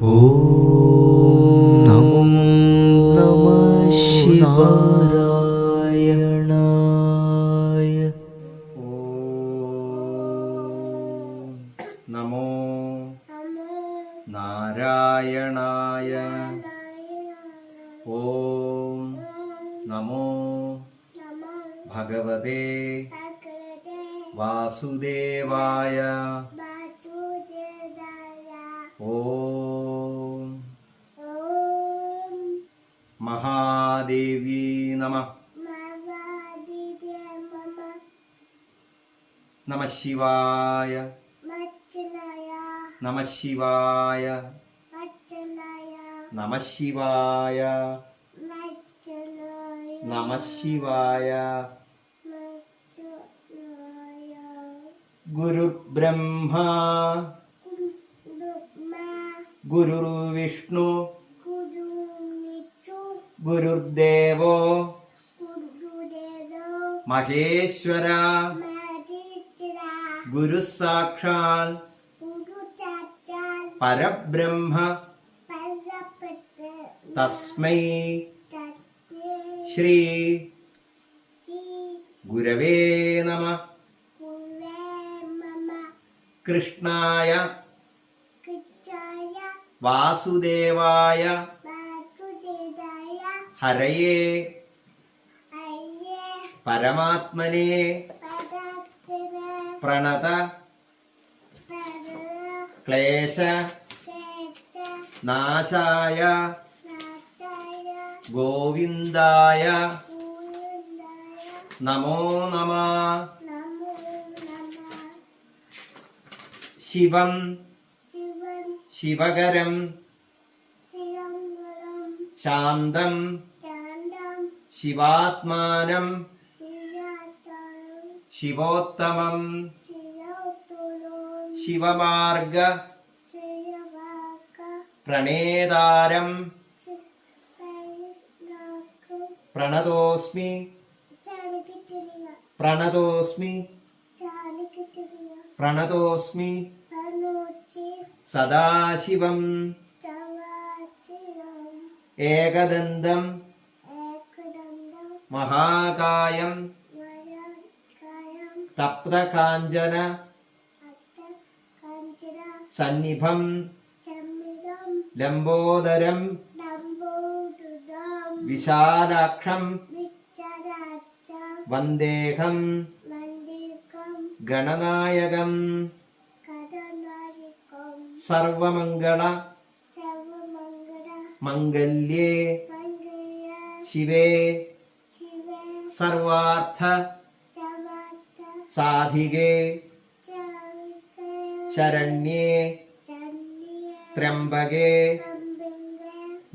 ഓം നമോ നമഃ ശിവായ. ഓം നമോ നാരായണായ. ഓം നമോ ഭഗവതേ വാസുദേവായ. ഓം മഹാദേവി നമഃ. നമഃ ശിവായ. നമഃ ശിവായ. നമഃ ശിവായ. നമഃ ശിവായ. ഗുരുർബ്രഹ്മ ഗുരുർവിഷ്ണു ഗുരുർദേവോ മഹേശ്വര ഗുരു സാക്ഷാൽ പരബ്രഹ്മ തസ്മൈ ശ്രീ ഗുരവേ നമഃ. കൃഷ്ണായ വാസുദേവായ ഹരയേ പരമാത്മനേ പ്രണത ക്ലേശ നാശായ ഗോവിന്ദായ നമോ നമഃ. ശിവം ശിവകരം ശാന്തം ശിവാത്മാനം ശിവോത്തമം ശിവമാർഗ പ്രണേതാരം പ്രണതോസ്മി പ്രണതോസ്മി പ്രണതോസ്മി സദാശിവം ഏകദന്തം മഹാകായം തപ്തകാഞ്ചന സന്നിഭം ലംബോദരം വിശാലാക്ഷം വന്ദേഹം ഗണനായകം സർവമംഗള മംഗല്യേ ശിവേ സർവാർത്ഥ സാധികേ ശരണ്യേ ത്രംബകേ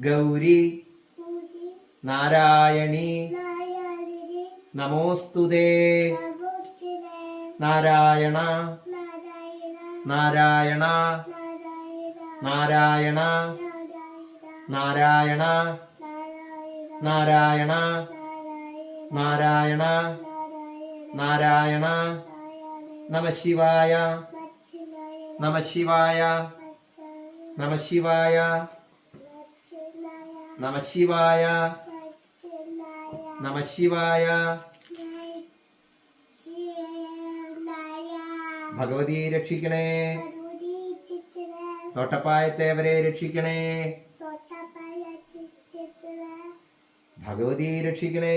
ഗൗരി നാരായണി നമോസ്തുതേ. നാരായണ നാരായണ നാരായണ നാരായണ നാരായണ നാരായണ നാരായണ. നമഃ ശിവായ. നമഃ ശിവായ. നമഃ ശിവായ. നമഃ ശിവായ. നമഃ ശിവായ. ഭഗവതി രക്ഷിക്കണേ. തോട്ടപ്പായത്തേവരെ രക്ഷിക്കണേ. ഭഗവതി രക്ഷിക്കണേ.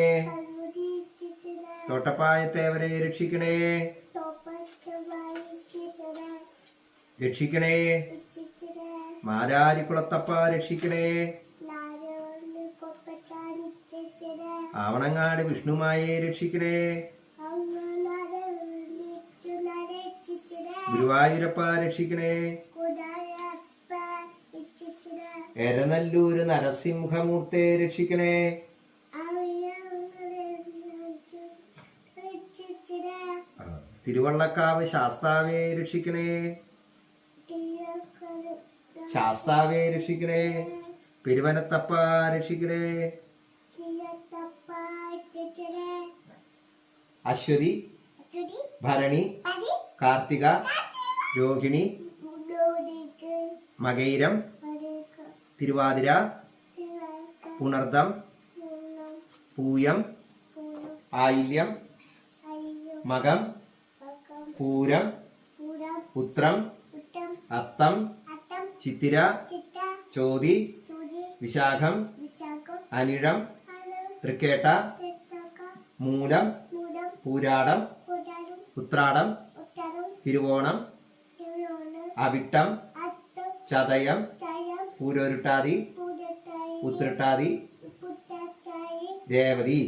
തോട്ടപ്പായത്തേവരെ രക്ഷിക്കണേ. രക്ഷിക്കണേ. മാരാരിക്കുളത്തപ്പ രക്ഷിക്കണേ. ആവണങ്ങാട് വിഷ്ണുമായെ രക്ഷിക്കണേ. ഗുരുവായൂരപ്പ രക്ഷിക്കണേ. എരനല്ലൂര് നരസിംഹമൂർത്തെ രക്ഷിക്കണേ. തിരുവള്ളക്കാവ് ശാസ്താവേ രക്ഷിക്കണേ. ശാസ്താവേ രക്ഷിക്കണേ. പെരുവനത്തപ്പ രക്ഷിക്കണേ. അശ്വതി ഭരണി കാർത്തിക രോഹിണി മകൈരം തിരുവാതിര, പുണർദം, പൂയം, ആയില്യം, മകം, പൂരം, ഉത്രം, അത്തം, ചിത്തിര, ചോതി, വിശാഖം, അനിഴം, തൃക്കേട്ട, മൂലം, പൂരാടം, ഉത്രാടം, തിരുവോണം, അവിട്ടം, ചതയം, പൂരോരുട്ടാതി, ഉത്രട്ടാതി, രേവതി.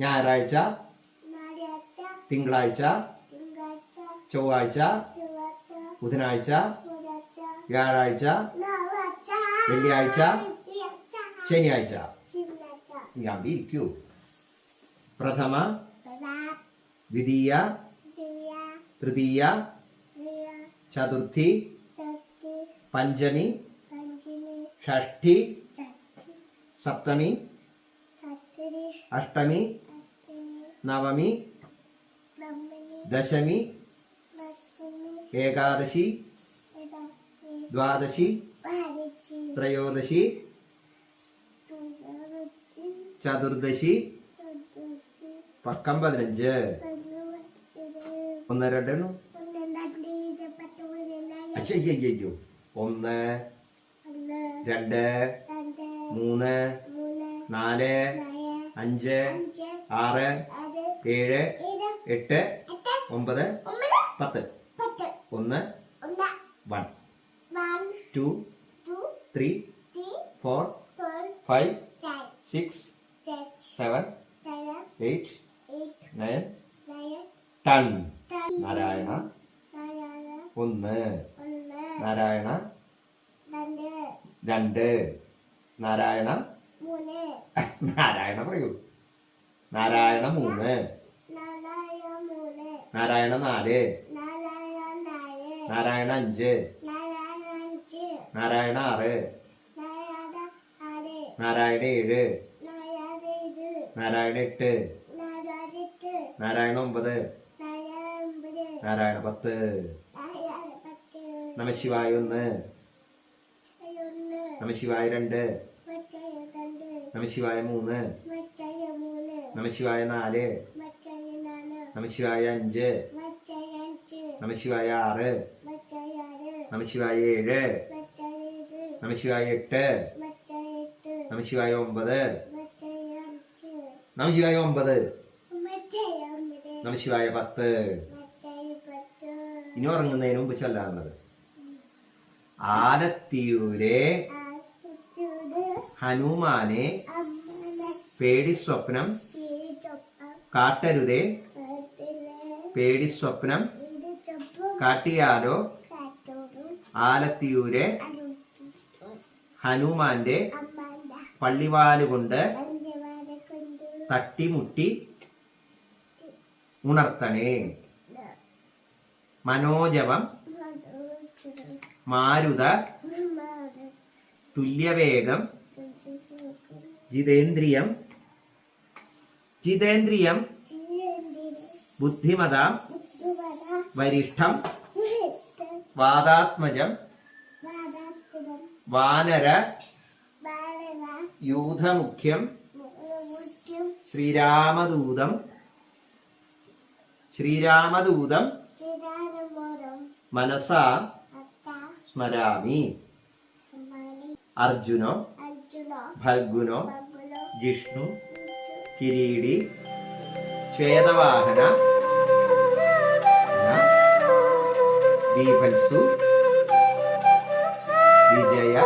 ഞായറാഴ്ച, തിങ്കളാഴ്ച, ചൊവ്വാഴ്ച, ബുധനാഴ്ച, വ്യാഴാഴ്ച, വെള്ളിയാഴ്ച, ശനിയാഴ്ച. ഞാൻ ഇരിക്കൂ. പ്രഥമ, ദ്വിതീയ, തൃതീയ, ചതുർത്ഥി, പഞ്ചമി, ഷഷ്ഠി, സപ്തമി, അഷ്ടമി, നവമി, ദശമി, ഏകാദശി, ദ്വാദശി, ത്രയോദശി, ചതുർദശി, പക്കം 15. 1 2 അയ്യോ 1 2 3 4 5 6 7 8 9 10. 1 1 2 3 4 5 6 7 8 9 10. നാരായണ 1, നാരായണ 2, നാരായണ നാരായണ പറയൂ. നാരായണ 3, നാരായണ 4, നാരായണ 5, നാരായണ 6, നാരായണ 7, നാരായണ 8, നാരായണ 9, നാരായണ 10. നമശിവായ 1, നമശിവായ 2, നമശിവായ 3, നമശിവായ 4, നമശിവായ 5, നമശിവായ 6, നമശിവായ 7, നമശിവായ 8, നമശിവായ 9, നമശിവായ 9, നമശിവായ 10. ഇനി ഉറങ്ങുന്നതിന് മുമ്പ് ചൊല്ലാറുള്ളത്. ആലത്തിയൂരെ ഹനുമാനെ പേടി സ്വപ്നം കാട്ടരുതേ, പേടി സ്വപ്നം കാട്ടിയാലോ. ആലത്തിയൂരെ ഹനുമാന്റെ പള്ളിവാലുകൊണ്ട് തട്ടിമുട്ടി ഉണർത്തണേ. മനോജവം മാരുത തുല്യവേഗം ജിതേന്ദ്രിയം ജിതേന്ദ്രിയം ബുദ്ധിമത വരിഷ്ഠം വാദാത്മജം വാനര യൂഥമുഖ്യം ശ്രീരാമദൂതം മനസാ സ്മരാമി. അർജുനോ ഭർഗുനോ ജിഷ്ണു കിരീടി ശ്വേതവാഹന ബീഭത്സു വിജയ